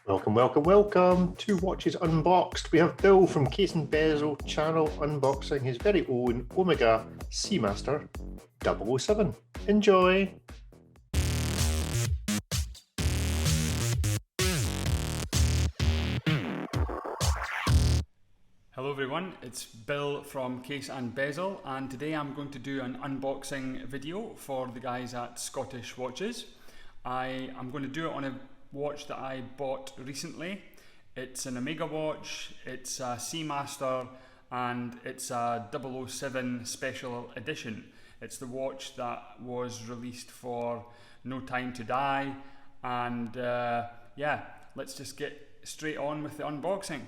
Welcome, welcome, welcome to Watches Unboxed. We have Bill from Case and Bezel channel unboxing his very own Omega Seamaster 007. Enjoy! Hello everyone, it's Bill from Case and Bezel, and today I'm going to do an unboxing video for the guys at Scottish Watches. I am going to do it on a watch that I bought recently. It's an Omega watch, it's a Seamaster, and it's a 007 special edition. It's the watch that was released for No Time to Die, and yeah, let's just get straight on with the unboxing.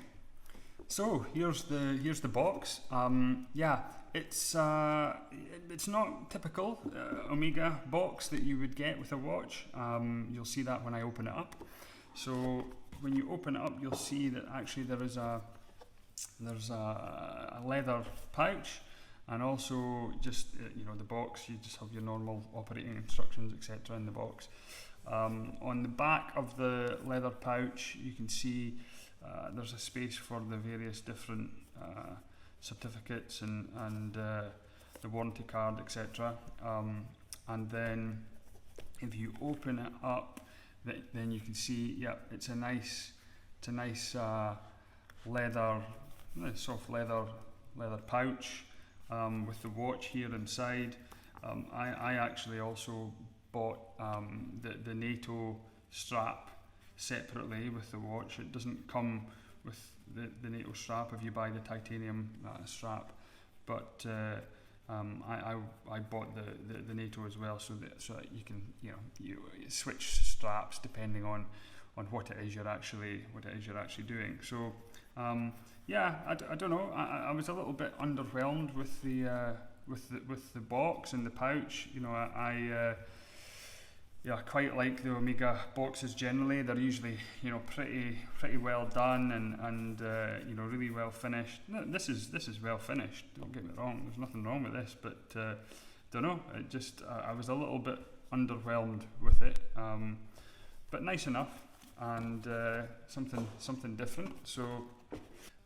So here's the box. Yeah, it's not typical Omega box that you would get with a watch. You'll see that when I open it up. So when you open it up, you'll see that actually there's a leather pouch, and also just the box. You just have your normal operating instructions, etc. in the box. On the back of the leather pouch, you can see there's a space for the various different certificates and the warranty card, etc. And then if you open it up, then you can see, yeah, it's a nice leather, soft leather pouch with the watch here inside. I actually also bought the NATO strap separately with the watch. It doesn't come with the NATO strap if you buy the titanium strap, but I bought the NATO as well, so that you can you switch straps depending on what it is you're actually doing. So yeah, I don't know. I was a little bit underwhelmed with the box and the pouch. Yeah, I quite like the Omega boxes generally. They're usually, pretty well done and really well finished. This is well finished. Don't get me wrong. There's nothing wrong with this, but don't know. It just I was a little bit underwhelmed with it, but nice enough and something different. So,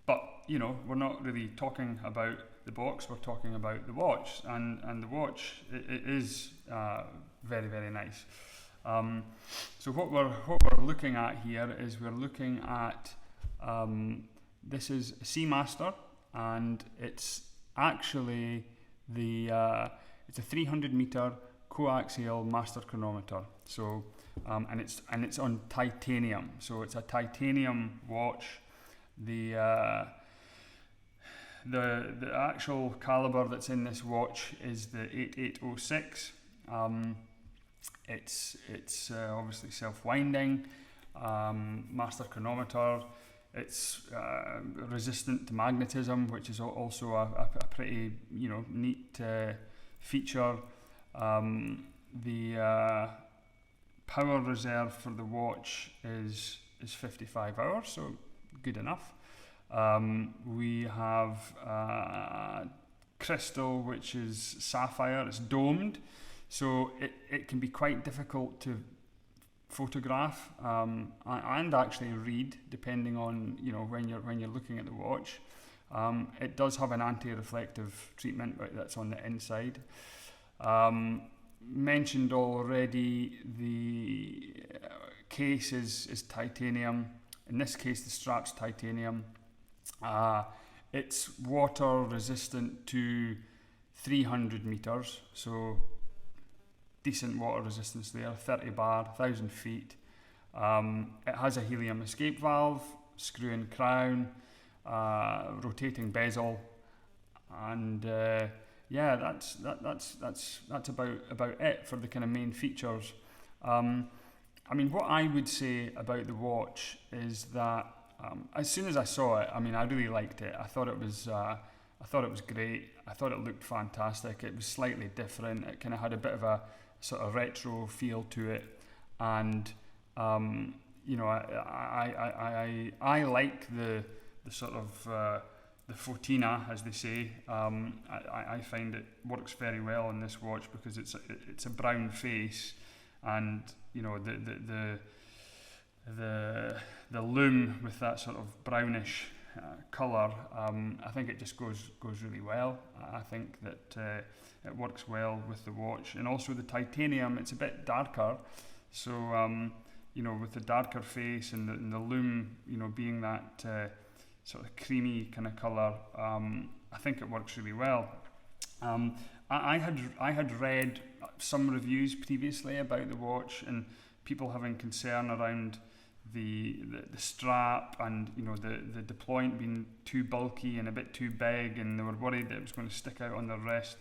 but we're not really talking about the box. We're talking about the watch, and the watch it is very, very nice. So what we're looking at here is we're looking at this is a Seamaster, and it's actually it's a 300 meter coaxial master chronometer. So and it's on titanium. So it's a titanium watch. The actual caliber that's in this watch is the 8806. It's obviously self-winding, master chronometer. It's resistant to magnetism, which is also a pretty neat feature. The power reserve for the watch is 55 hours, so good enough. We have crystal, which is sapphire. It's domed, so it can be quite difficult to photograph and actually read, depending on when you're looking at the watch. It does have an anti-reflective treatment that's on the inside. Mentioned already, the case is titanium. In this case, the strap's titanium. It's water resistant to 300 meters, so decent water resistance there, 30 bar, 1,000 feet. It has a helium escape valve, screw-in crown, rotating bezel, and yeah, that's about it for the kind of main features. I mean, what I would say about the watch is that as soon as I saw it, I really liked it. I thought it was great. I thought it looked fantastic. It was slightly different. It kind of had a bit of a sort of retro feel to it, and I like the sort of the Fotina, as they say. I find it works very well in this watch because it's a brown face, and the lume with that sort of brownish colour, I think it just goes really well. I think that it works well with the watch, and also the titanium. It's a bit darker, so with the darker face and the lume, being that sort of creamy kind of colour, I think it works really well. I had read some reviews previously about the watch, and people having concern around the strap and the deployment being too bulky and a bit too big, and they were worried that it was going to stick out on their wrist.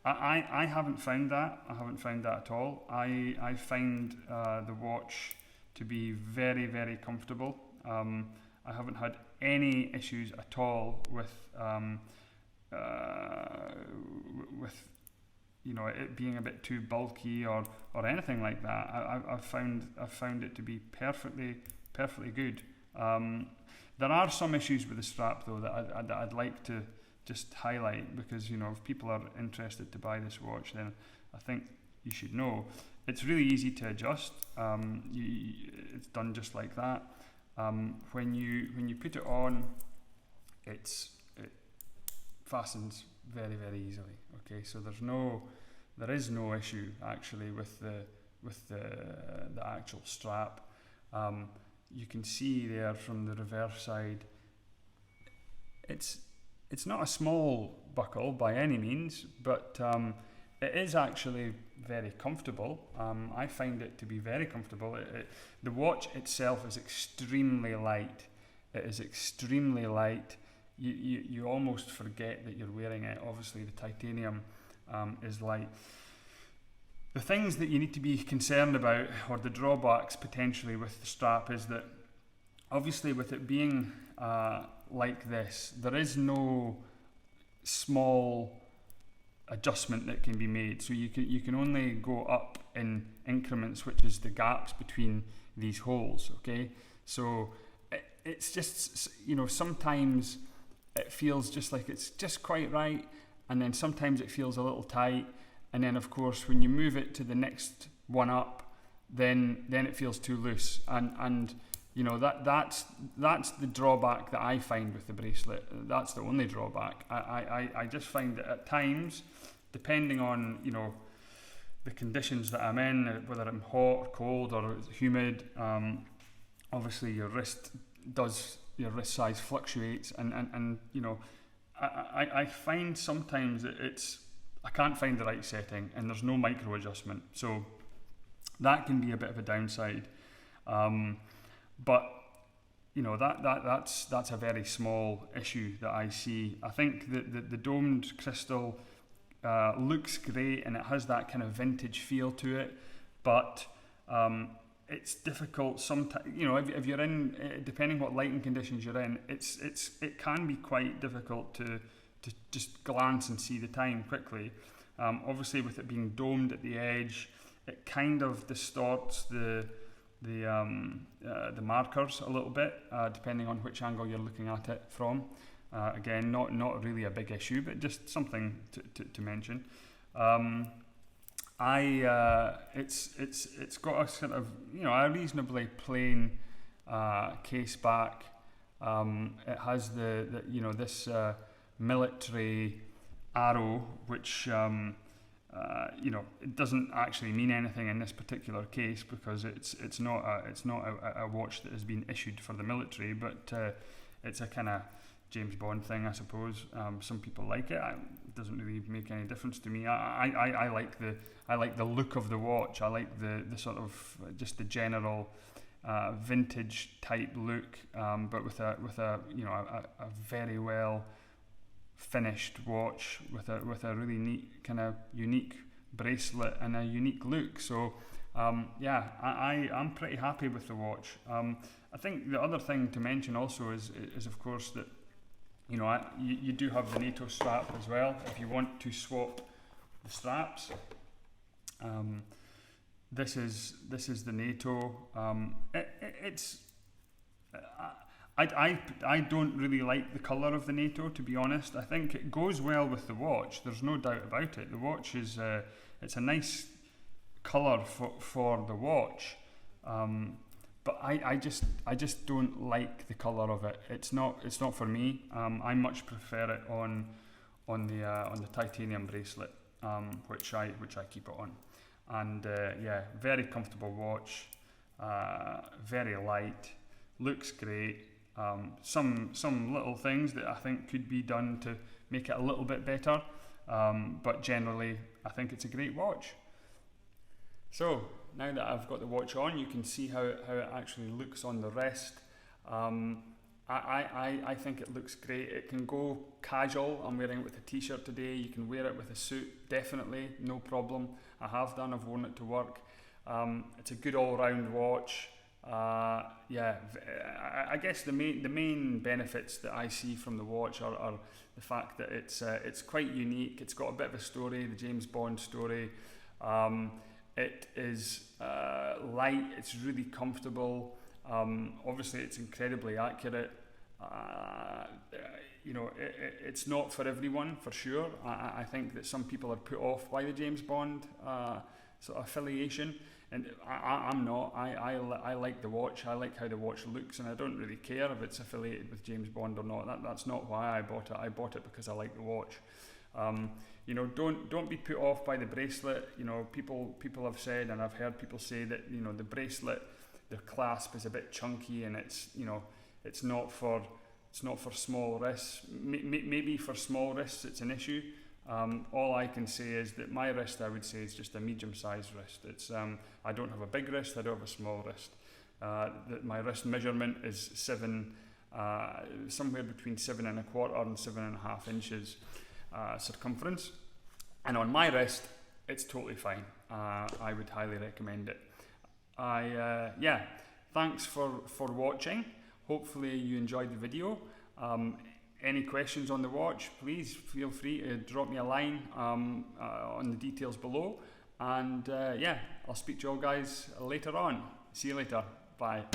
I haven't found that. I haven't found that at all. I find the watch to be very, very comfortable. I haven't had any issues at all with it being a bit too bulky or anything like that. I've found it to be perfectly good. There are some issues with the strap though that I'd like to just highlight, because if people are interested to buy this watch, then I think you should know it's really easy to adjust. It's done just like that. When you put it on, it fastens very, very easily. Okay, so there is no issue actually with the actual strap. You can see there from the reverse side, it's not a small buckle by any means, but it is actually very comfortable. I find it to be very comfortable. The watch itself is extremely light. It is extremely light. You almost forget that you're wearing it. Obviously the titanium is light. The things that you need to be concerned about, or the drawbacks potentially with the strap, is that obviously with it being like this, there is no small adjustment that can be made. So you can only go up in increments, which is the gaps between these holes. Okay, so it's just sometimes it feels just like it's just quite right, and then sometimes it feels a little tight, and then of course when you move it to the next one up, then it feels too loose, and that's the drawback that I find with the bracelet. That's the only drawback. I just find that at times, depending on the conditions that I'm in, whether I'm hot or cold or humid, obviously your wrist size fluctuates, and I find sometimes I can't find the right setting, and there's no micro adjustment, so that can be a bit of a downside. But that's a very small issue that I see. I think that the domed crystal looks great, and it has that kind of vintage feel to it, but it's difficult sometimes. If you're in, depending what lighting conditions you're in, it can be quite difficult to just glance and see the time quickly. Obviously, with it being domed at the edge, it kind of distorts the markers a little bit, depending on which angle you're looking at it from. Again, not really a big issue, but just something to mention. It's got a sort of a reasonably plain case back. It has this military arrow, which it doesn't actually mean anything in this particular case, because it's not a watch that has been issued for the military, but it's a kind of James Bond thing, I suppose. Some people like it. It doesn't really make any difference to me. I like the look of the watch. I like the sort of just the general vintage type look, but with a very well finished watch with a really neat kind of unique bracelet and a unique look. So I'm pretty happy with the watch. I think the other thing to mention also is of course that you do have the NATO strap as well if you want to swap the straps. This is the NATO. I don't really like the colour of the NATO, to be honest. I think it goes well with the watch. There's no doubt about it. The watch is it's a nice colour for the watch, but I just don't like the colour of it. It's not for me. I much prefer it on the titanium bracelet, which I keep it on. And yeah, very comfortable watch, very light, looks great. Some little things that I think could be done to make it a little bit better, but generally I think it's a great watch. So now that I've got the watch on, you can see how it actually looks on the wrist. I think it looks great. It can go casual. I'm wearing it with a t-shirt today. You can wear it with a suit, definitely, no problem. I have done, I've worn it to work. It's a good all-round watch. Yeah, I guess the main benefits that I see from the watch are the fact that it's quite unique. It's got a bit of a story, the James Bond story. It is light, it's really comfortable. Obviously it's incredibly accurate. You know, it's not for everyone, for sure. I think that some people are put off by the James Bond sort of affiliation, and I'm not. I like the watch. I like how the watch looks, and I don't really care if it's affiliated with James Bond or not. That's not why I bought it. I bought it because I like the watch. You know, don't be put off by the bracelet. You know, people have said, and I've heard people say that, you know, the bracelet, the clasp is a bit chunky, and it's, you know, it's not for small wrists. Maybe for small wrists it's an issue. All I can say is that my wrist, I would say, is just a medium-sized wrist. It's I don't have a big wrist. I don't have a small wrist. My wrist measurement is somewhere between 7 1/4 and 7.5 inches circumference, and on my wrist it's totally fine. I would highly recommend it. Yeah, thanks for watching. Hopefully you enjoyed the video. Any questions on the watch, please feel free to drop me a line on the details below, and yeah, I'll speak to you all guys later on. See you later. Bye.